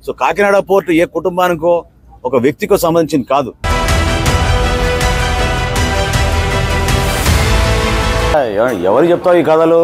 So Kakinada port ఏ కుటుంబానికో ఒక వ్యక్తికో సంబంధించింది కాదు. ఎవరు చెప్తావు ఈ కథలు?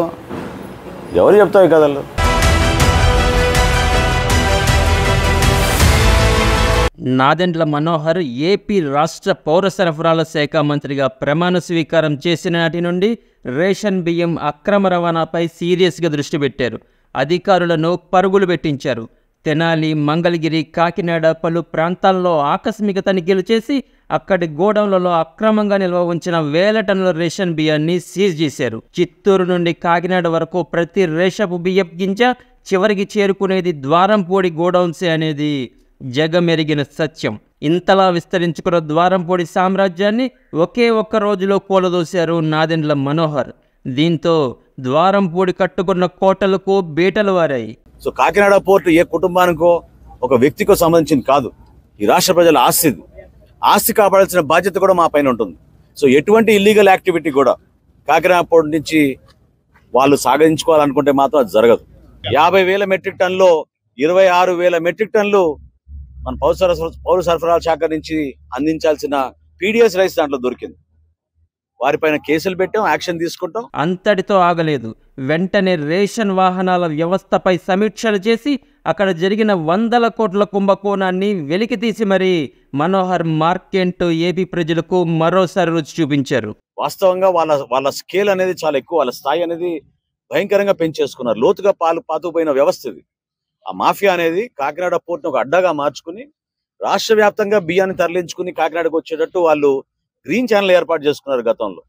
నాదెండ్ల మనోహర్ ఏపీ రాష్ట్ర పౌర సరఫరాల శాఖ మంత్రిగా ప్రమాణ స్వీకారం చేసిన నాటి నుండి రేషన్ బియ్యం అక్రమ రవాణాపై సీరియస్గా దృష్టి పెట్టారు. అధికారులను పరుగులు పెట్టించారు. తెనాలి, మంగళగిరి, కాకినాడ పలు ప్రాంతాల్లో ఆకస్మిక తనిఖీలు చేసి అక్కడి గోడౌన్లలో అక్రమంగా నిల్వ ఉంచిన వేల టన్నుల రేషన్ బియ్యాన్ని సీజ్ చేశారు. చిత్తూరు నుండి కాకినాడ వరకు ప్రతి రేషపు బియ్యపు గింజ చివరికి చేరుకునేది ద్వారంపూడి గోడౌన్సే అనేది జగమెరిగిన సత్యం. ఇంతలా విస్తరించుకున్న ద్వారంపూడి సామ్రాజ్యాన్ని ఒకే ఒక్క రోజులో కూలదోశారు నాదెండ్ల మనోహర్. దీంతో ద్వారంపూడి కట్టుకున్న కోటలకు బీటలు వారాయి. సో కాకినాడ పోర్టు ఏ కుటుంబానికో ఒక వ్యక్తికో సంబంధించింది కాదు. ఈ రాష్ట్ర ప్రజల ఆస్తి కాపాడాల్సిన బాధ్యత కూడా మా పైన ఉంటుంది. సో ఎటువంటి ఇల్లీగల్ యాక్టివిటీ కూడా కాకినాడ పోర్టు నుంచి వాళ్ళు సాగించుకోవాలనుకుంటే మాత్రం అది జరగదు. 50,000 మెట్రిక్ టన్నులో 26,000 మెట్రిక్ టన్నులు మన పౌర సరఫరాల శాఖ నుంచి అందించాల్సిన పీడిఎస్ రైస్ దాంట్లో దొరికింది. వారిపైన కేసులు పెట్టాం, యాక్షన్ తీసుకుంటాం. అంతటితో ఆగలేదు. వెంటనే రేషన్ వాహనాల వ్యవస్థపై సమీక్షలు చేసి అక్కడ జరిగిన 100 కోట్ల కుంభకోణాన్ని వెలికితీసి మరీ మనోహర్ మార్కెంట్ ఏపీ ప్రజలకు మరోసారి రుచి చూపించారు. వాస్తవంగా వాళ్ళ స్కేల్ అనేది చాలా ఎక్కువ, వాళ్ళ స్థాయి అనేది భయంకరంగా పెంచేసుకున్నారు. లోతుగా పాతుకుపోయిన వ్యవస్థ ఇది. ఆ మాఫియా అనేది కాకినాడ పోర్టును ఒక అడ్డగా మార్చుకుని రాష్ట్ర వ్యాప్తంగా బియ్యాన్ని తరలించుకుని కాకినాడకు వచ్చేటట్టు వాళ్ళు గ్రీన్ ఛానల్ ఏర్పాటు చేసుకున్నారు గతంలో.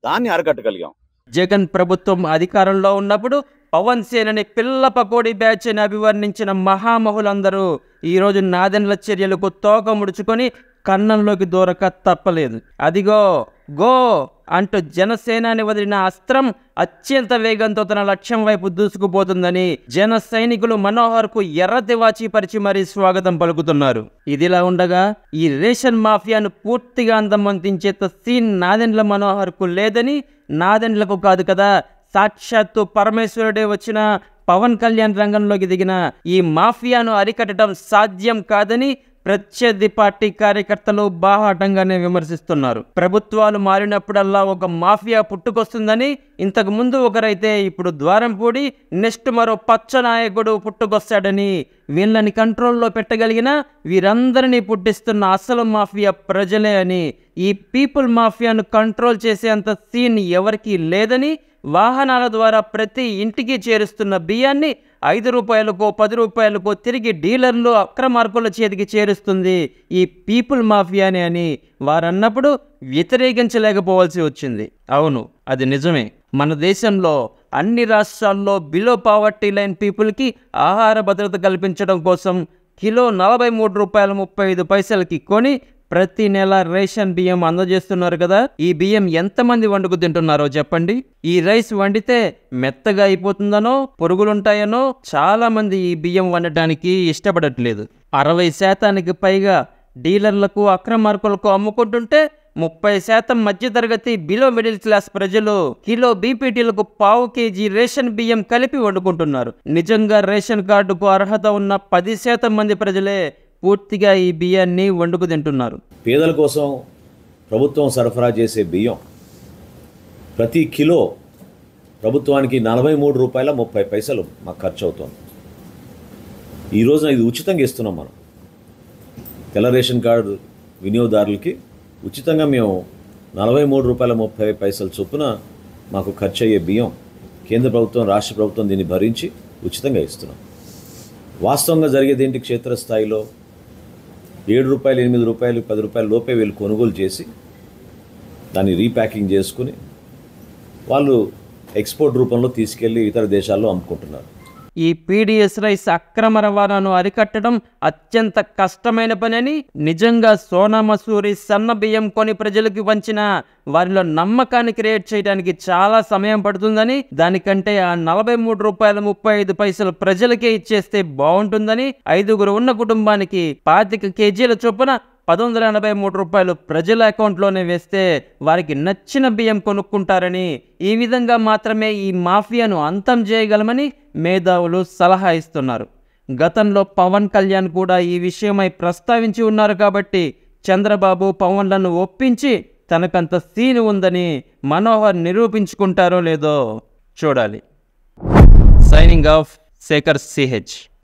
దాన్ని అరకట్టగలిగాం. జగన్ ప్రభుత్వం అధికారంలో ఉన్నప్పుడు పవన్ సేనని పిల్ల పకోడీ బ్యాచ్ అని అభివర్ణించిన మహామహులందరూ ఈరోజు నాదెండ్ల చర్యలకు తోక ముడుచుకొని కన్నంలోకి దూరక తప్పలేదు. అదిగో గో అంటూ జనసేనాని వదిలిన అస్త్రం అత్యంత వేగంతో తన లక్ష్యం వైపు దూసుకుపోతుందని జన సైనికులు మనోహర్కు ఎర్ర తివాచీ పరిచి మరీ స్వాగతం పలుకుతున్నారు. ఇదిలా ఉండగా ఈ రేషన్ మాఫియాను పూర్తిగా అందమంతించేంత సీన్ నాదెండ్ల మనోహర్కు లేదని, నాదెండ్లకు కాదు కదా, సాక్షాత్తు పరమేశ్వరుడే వచ్చిన పవన్ కళ్యాణ్ రంగంలోకి దిగిన ఈ మాఫియాను అరికట్టడం సాధ్యం కాదని ప్రత్యర్థి పార్టీ కార్యకర్తలు బాహాటంగానే విమర్శిస్తున్నారు. ప్రభుత్వాలు మారినప్పుడల్లా ఒక మాఫియా పుట్టుకొస్తుందని, ఇంతకు ముందు ఒకరైతే ఇప్పుడు ద్వారంపూడి, నెక్స్ట్ మరో పచ్చ నాయకుడు పుట్టుకొస్తాడని, వీళ్ళని కంట్రోల్లో పెట్టగలిగిన వీరందరినీ పుట్టిస్తున్న అసలు మాఫియా ప్రజలే అని, ఈ పీపుల్ మాఫియాను కంట్రోల్ చేసేంత సీన్ ఎవరికీ లేదని, వాహనాల ద్వారా ప్రతి ఇంటికి చేరుస్తున్న బియ్యాన్ని 5 రూపాయలకో 10 రూపాయలకో తిరిగి డీలర్లు అక్రమార్కుల చేతికి చేరుస్తుంది ఈ పీపుల్ మాఫియానే అని వారన్నప్పుడు వ్యతిరేకించలేకపోవాల్సి వచ్చింది. అవును, అది నిజమే. మన దేశంలో అన్ని రాష్ట్రాల్లో బిలో పావర్టీ లైన్ పీపుల్కి ఆహార భద్రత కల్పించడం కోసం కిలో 43 రూపాయల 35 పైసలకి కొని ప్రతి నెల రేషన్ బియ్యం అందజేస్తున్నారు కదా. ఈ బియ్యం ఎంతమంది వండుకు తింటున్నారో చెప్పండి. ఈ రైస్ వండితే మెత్తగా అయిపోతుందనో, పురుగులుంటాయనో చాలా మంది ఈ బియ్యం వండటానికి ఇష్టపడట్లేదు. 60% పైగా డీలర్లకు, అక్రమార్కులకు అమ్ముకుంటుంటే 30% మధ్యతరగతి బిలో మిడిల్ క్లాస్ ప్రజలు కిలో బీపీటీలకు 1/2 కేజీ రేషన్ బియ్యం కలిపి వండుకుంటున్నారు. నిజంగా రేషన్ కార్డుకు అర్హత ఉన్న 10% మంది ప్రజలే పూర్తిగా ఈ బియ్యాన్ని వండుకు తింటున్నారు. పేదల కోసం ప్రభుత్వం సరఫరా చేసే బియ్యం ప్రతి కిలో ప్రభుత్వానికి 43 రూపాయల 30 పైసలు మాకు ఖర్చు అవుతుంది. ఈ రోజున ఇది ఉచితంగా ఇస్తున్నాం. మనం తెల్ల రేషన్ కార్డు వినియోగదారులకి ఉచితంగా మేము 43 రూపాయల 30 పైసలు చొప్పున మాకు ఖర్చు అయ్యే బియ్యం కేంద్ర ప్రభుత్వం, రాష్ట్ర ప్రభుత్వం దీన్ని భరించి ఉచితంగా ఇస్తున్నాం. వాస్తవంగా జరిగేది ఏంటి? క్షేత్రస్థాయిలో 7 రూపాయలు, 8 రూపాయలు, 10 రూపాయల లోపే వీళ్ళు కొనుగోలు చేసి దాన్ని రీప్యాకింగ్ చేసుకుని వాళ్ళు ఎక్స్పోర్ట్ రూపంలో తీసుకెళ్లి ఇతర దేశాల్లో అమ్ముకుంటున్నారు. ఈ పీడిఎస్ రైస్ అక్రమ రవాణాను అరికట్టడం అత్యంత కష్టమైన పని, నిజంగా సోనా మసూరి సన్న బియ్యం కొని ప్రజలకు పంచిన వారిలో నమ్మకాన్ని క్రియేట్ చేయడానికి చాలా సమయం పడుతుందని, దానికంటే ఆ 43 రూపాయల 35 పైసలు ప్రజలకే ఇచ్చేస్తే బాగుంటుందని, 5గురు ఉన్న కుటుంబానికి 25 కేజీల చొప్పున 1183 రూపాయలు ప్రజల అకౌంట్లోనే వేస్తే వారికి నచ్చిన బియ్యం కొనుక్కుంటారని, ఈ విధంగా మాత్రమే ఈ మాఫియాను అంతం చేయగలమని మేధావులు సలహా ఇస్తున్నారు. గతంలో పవన్ కళ్యాణ్ కూడా ఈ విషయమై ప్రస్తావించి ఉన్నారు కాబట్టి చంద్రబాబు పవన్లను ఒప్పించి తనకంత సీన్ ఉందని మనోహర్ నిరూపించుకుంటారో లేదో చూడాలి. Signing off Shekhar CH.